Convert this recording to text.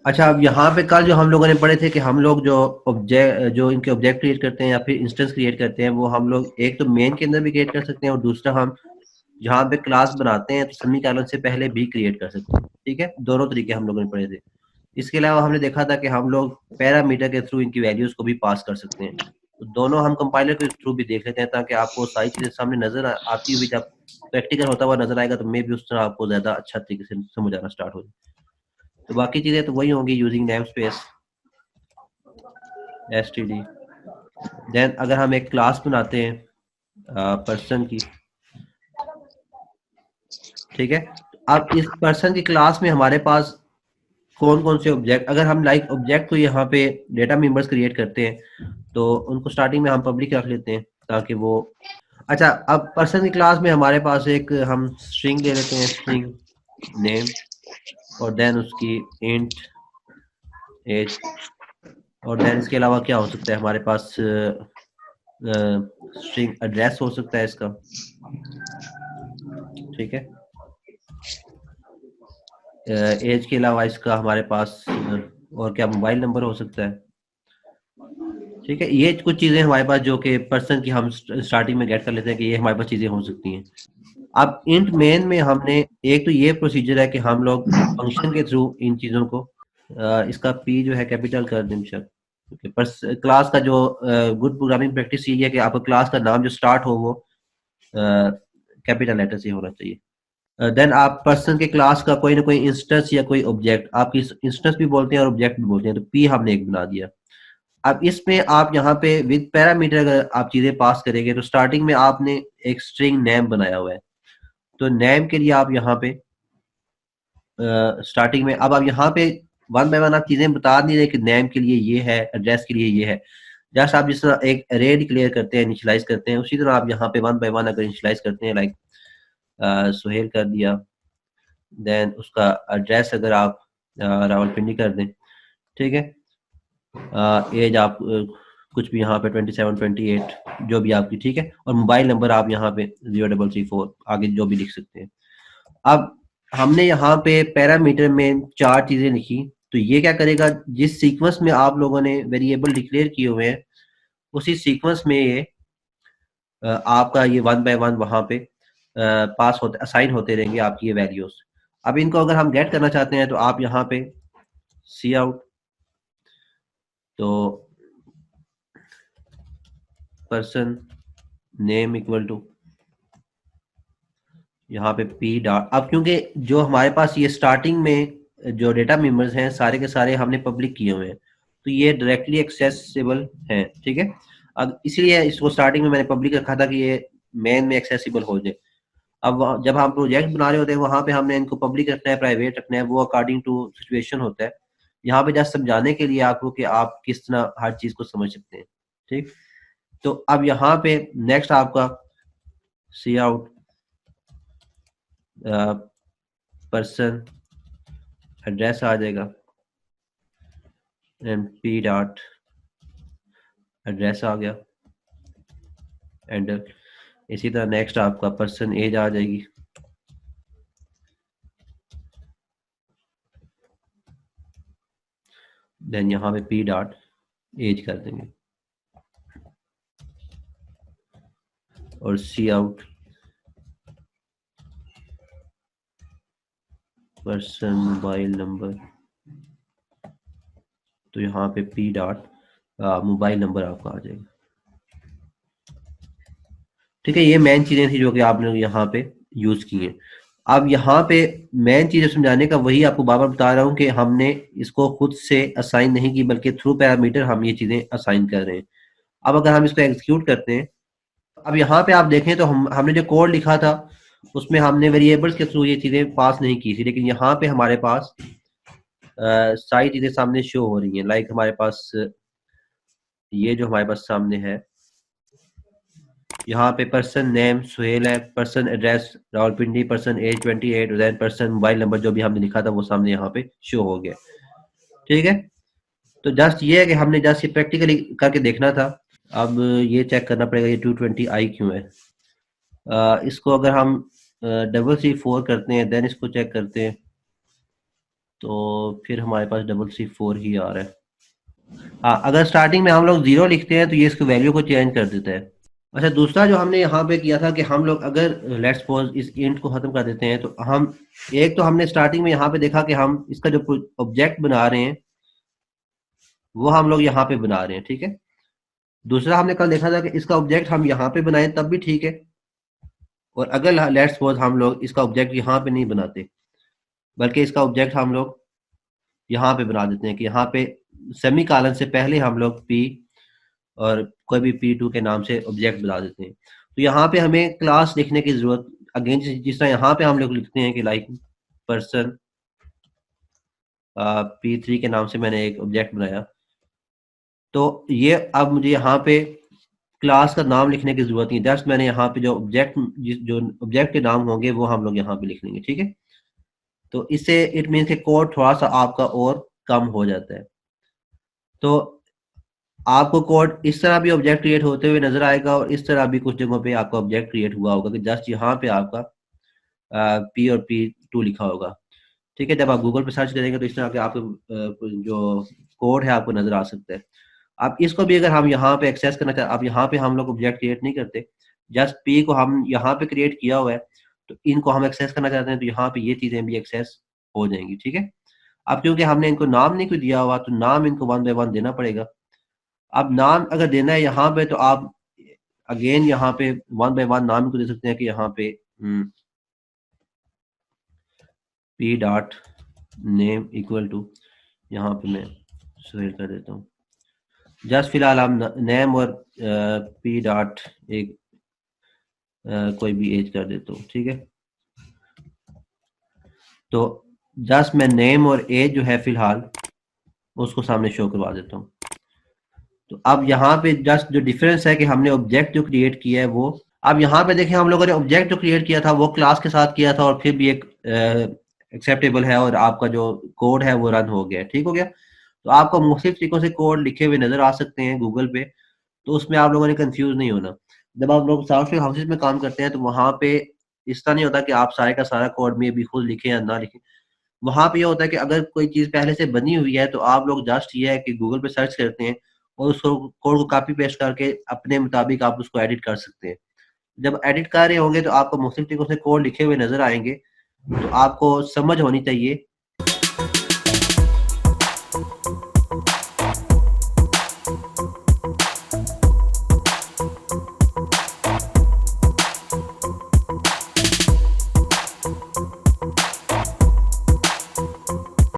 अच्छा, अब यहाँ पे कल जो हम लोगों ने पढ़े थे कि हम लोग जो इनके ऑब्जेक्ट क्रिएट करते हैं या फिर इंस्टेंस क्रिएट करते हैं, वो हम लोग एक तो मेन के अंदर भी क्रिएट कर सकते हैं और दूसरा हम जहाँ पे क्लास बनाते हैं तो सेमीकोलन से पहले भी क्रिएट कर सकते हैं। ठीक है, दोनों तरीके हम लोगों ने पढ़े थे। इसके अलावा हमने देखा था कि हम लोग पैरामीटर के थ्रू इनकी वैल्यूज को भी पास कर सकते हैं। तो दोनों हम कंपाइलर के थ्रू भी देख लेते हैं ताकि आपको सारी चीजें सामने नजर आती हुई जब प्रैक्टिकल होता हुआ नजर आएगा तो मे भी उस तरह आपको ज्यादा अच्छा तरीके से समझ आना स्टार्ट हो जाए। तो बाकी चीजें तो वही होंगी, using namespace, std. Then अगर हम एक क्लास बनाते हैं पर्सन की, ठीक है, अब इस पर्सन की क्लास में हमारे पास कौन कौन से ऑब्जेक्ट, अगर हम लाइक ऑब्जेक्ट को यहाँ पे डेटा मेंबर्स क्रिएट करते हैं तो उनको स्टार्टिंग में हम पब्लिक रख लेते हैं ताकि वो, अच्छा, अब पर्सन की क्लास में हमारे पास एक हम स्ट्रिंग ले लेते हैं, स्ट्रिंग नेम, और देन उसकी इंट एज, और देन इसके अलावा क्या हो सकता है हमारे पास, स्ट्रिंग एड्रेस हो सकता है इसका। ठीक है, एज के अलावा इसका हमारे पास और क्या मोबाइल नंबर हो सकता है। ठीक है, ये कुछ चीजें हमारे पास जो कि पर्सन की हम स्टार्टिंग में गेट कर लेते हैं कि ये हमारे पास चीजें हो सकती हैं। अब इंट मेन में हमने एक तो ये प्रोसीजर है कि हम लोग फंक्शन के थ्रू इन चीजों को इसका पी जो है कैपिटल कर दें बेशक, क्योंकि क्लास का जो गुड प्रोग्रामिंग प्रैक्टिस ये है कि आपका क्लास का नाम जो स्टार्ट हो वो कैपिटल लेटर से होना चाहिए। देन आप पर्सन के क्लास का कोई ना कोई इंस्टेंस या कोई ऑब्जेक्ट, आप इंस्टेंस भी बोलते हैं और ऑब्जेक्ट भी बोलते हैं, तो पी हमने एक बना दिया। अब इसमें आप यहाँ पे विद पैरामीटर अगर आप चीजें पास करेंगे तो स्टार्टिंग में आपने एक स्ट्रिंग नेम बनाया हुआ है, तो नेम के लिए आप यहाँ पे स्टार्टिंग में, अब आप यहाँ पे वन बाय वन आप चीजें बता नहीं रहे कि नेम के लिए ये है, एड्रेस के लिए ये है। जस्ट आप जिस तरह एक अरे डिक्लेयर करते हैं, इनिशियलाइज करते हैं, उसी तरह आप यहाँ पे वन बाय वन अगर इनिशियलाइज करते हैं, लाइक सुहेल कर दिया, देन उसका एड्रेस अगर आप रावलपिंडी कर दें, ठीक है, एज आप कुछ भी यहाँ पे 27 28 जो भी आपकी, ठीक है, और मोबाइल नंबर आप यहाँ पे 0334 आगे जो भी लिख सकते हैं। अब हमने यहाँ पे पैरामीटर में चार चीजें लिखी, तो ये क्या करेगा, जिस सीक्वेंस में आप लोगों ने वेरिएबल डिक्लेयर किए हुए हैं उसी सीक्वेंस में ये आपका ये वन बाय वन वहां पे पास होते असाइन होते रहेंगे आपकी ये वैल्यूज। अब इनको अगर हम गेट करना चाहते हैं तो आप यहाँ पे सी आउट, तो पर्सन नेम इक्वल टू यहाँ पे पी डॉट, अब क्योंकि जो हमारे पास ये स्टार्टिंग में जो डेटा मेंबर्स हैं सारे के सारे हमने पब्लिक किए हुए हैं तो ये डायरेक्टली एक्सेसिबल हैं। ठीक है, अब इसलिए इसको स्टार्टिंग में मैंने पब्लिक रखा था कि ये मेन में एक्सेसिबल हो जाए। अब जब हम प्रोजेक्ट बना रहे होते हैं वहां पे हमने इनको पब्लिक रखना है, प्राइवेट रखना है, वो अकॉर्डिंग टू सिचुएशन होता है। यहाँ पे जस्ट समझाने के लिए आपको कि आप किस तरह हर चीज को समझ सकते हैं। ठीक, तो अब यहाँ पे नेक्स्ट आपका सी आउट पर्सन एड्रेस आ जाएगा, एंड पी डॉट एड्रेस आ गया, एंड इसी तरह नेक्स्ट आपका पर्सन एज आ जाएगी, देन यहाँ पे पी डॉट एज कर देंगे, और सी आउट पर्सन मोबाइल नंबर, तो यहाँ पे पी डॉट मोबाइल नंबर आपका आ जाएगा। ठीक है, ये मेन चीजें थी जो कि आपने यहाँ पे यूज की हैं। अब यहाँ पे मेन चीजें समझाने का वही आपको बार बार बता रहा हूँ कि हमने इसको खुद से असाइन नहीं की बल्कि थ्रू पैरामीटर हम ये चीजें असाइन कर रहे हैं। अब अगर हम इसको एग्जीक्यूट करते हैं, अब यहाँ पे आप देखें तो हमने जो कोड लिखा था उसमें हमने वेरिएबल्स के थ्रू ये चीजें पास नहीं की थी, लेकिन यहाँ पे हमारे पास सारी चीजें सामने शो हो रही हैं। लाइक हमारे पास ये जो हमारे पास सामने है, यहाँ पे पर्सन नेम सुहेल है, person address Rawalpindi, person age 28, then person mobile number जो भी हमने लिखा था वो सामने यहाँ पे शो हो गया। ठीक है, तो जस्ट ये है कि हमने जस्ट ये प्रैक्टिकली करके देखना था। अब ये चेक करना पड़ेगा ये 220i क्यों है। इसको अगर हम 444 करते हैं, देन इसको चेक करते हैं तो फिर हमारे पास 434 ही आ रहा है। हाँ, अगर स्टार्टिंग में हम लोग 0 लिखते हैं तो ये इसकी वैल्यू को चेंज कर देता है। अच्छा, दूसरा जो हमने यहाँ पे किया था कि हम लोग अगर लेट्स सपोज इस इंट को खत्म कर देते हैं तो हम एक तो हमने स्टार्टिंग में यहाँ पे देखा कि हम इसका जो ऑब्जेक्ट बना रहे हैं वो हम लोग यहाँ पे बना रहे हैं, ठीक है। दूसरा हमने कल देखा था कि इसका ऑब्जेक्ट हम यहाँ पे बनाएं तब भी ठीक है, और अगर लेट्स सपोज हम लोग इसका ऑब्जेक्ट यहाँ पे नहीं बनाते बल्कि इसका ऑब्जेक्ट हम लोग यहाँ पे बना देते हैं कि यहाँ पे सेमी कॉलन से पहले हम लोग पी और कोई भी P2 के नाम से ऑब्जेक्ट बना देते हैं, तो यहाँ पे हमें क्लास लिखने की जरूरत अगेन जिस तरह यहाँ पे हम लोग लिखते हैं कि लाइक पर्सन P3 के नाम से मैंने एक ऑब्जेक्ट बनाया, तो ये अब मुझे यहाँ पे क्लास का नाम लिखने की जरूरत नहीं, जस्ट मैंने यहाँ पे जो ऑब्जेक्ट के नाम होंगे वो हम लोग यहाँ पे लिख लेंगे, ठीक है। तो इससे इट मीन के कोड थोड़ा सा आपका और कम हो जाता है। तो आपको कोड इस तरह भी ऑब्जेक्ट क्रिएट होते हुए नजर आएगा और इस तरह भी कुछ जगहों पे आपका ऑब्जेक्ट क्रिएट हुआ होगा कि जस्ट यहाँ पे आपका पी और P2 लिखा होगा, ठीक है। जब आप गूगल पे सर्च करेंगे तो इस तरह के आपको जो कोड है आपको नजर आ सकता है। अब इसको भी अगर हम यहाँ पे एक्सेस करना चाहते, अब यहाँ पे हम लोग ऑब्जेक्ट क्रिएट नहीं करते, जस्ट पी को हम यहाँ पे क्रिएट किया हुआ है, तो इनको हम एक्सेस करना चाहते हैं तो यहाँ पे ये चीजें भी एक्सेस हो जाएंगी, ठीक है। अब क्योंकि हमने इनको नाम नहीं कोई दिया हुआ तो नाम इनको 1 बाय 1 देना पड़ेगा। अब नाम अगर देना है यहाँ पे तो आप अगेन यहाँ पे 1 बाय 1 नाम को दे सकते हैं कि यहाँ पे P dot name equal to, यहाँ पे मैं स्वेर कर देता हूँ, जस्ट फिलहाल हम नेम और पी डॉट एक कोई भी एज कर देता हूँ, ठीक है। तो जस्ट मैं नेम और एज जो है फिलहाल उसको सामने शो करवा देता हूँ। तो अब यहाँ पे जस्ट जो डिफरेंस है कि हमने ऑब्जेक्ट जो क्रिएट किया है वो, अब यहाँ पे देखें हम लोगों ने ऑब्जेक्ट जो क्रिएट किया था वो क्लास के साथ किया था और फिर भी एक एक्सेप्टेबल है और आपका जो कोड है वो रन हो गया, ठीक हो गया। तो आपको मुख्तलिफ तरीकों से कोड लिखे हुए नजर आ सकते हैं गूगल पे, तो उसमें आप लोगों ने कंफ्यूज नहीं होना। जब आप लोग सॉफ्टवेयर हाउसेज में काम करते हैं तो वहाँ पे इस तरह नहीं होता कि आप सारे का सारा कोड में भी खुद लिखें या ना लिखें। वहाँ पे ये होता है कि अगर कोई चीज़ पहले से बनी हुई है तो आप लोग जस्ट ये है कि गूगल पे सर्च करते हैं और उसको कोड को कॉपी पेस्ट करके अपने मुताबिक आप उसको एडिट कर सकते हैं। जब एडिट कर रहे होंगे तो आपको मुख्तलिफ तरीकों से कोड लिखे हुए नजर आएंगे, तो आपको समझ होनी चाहिए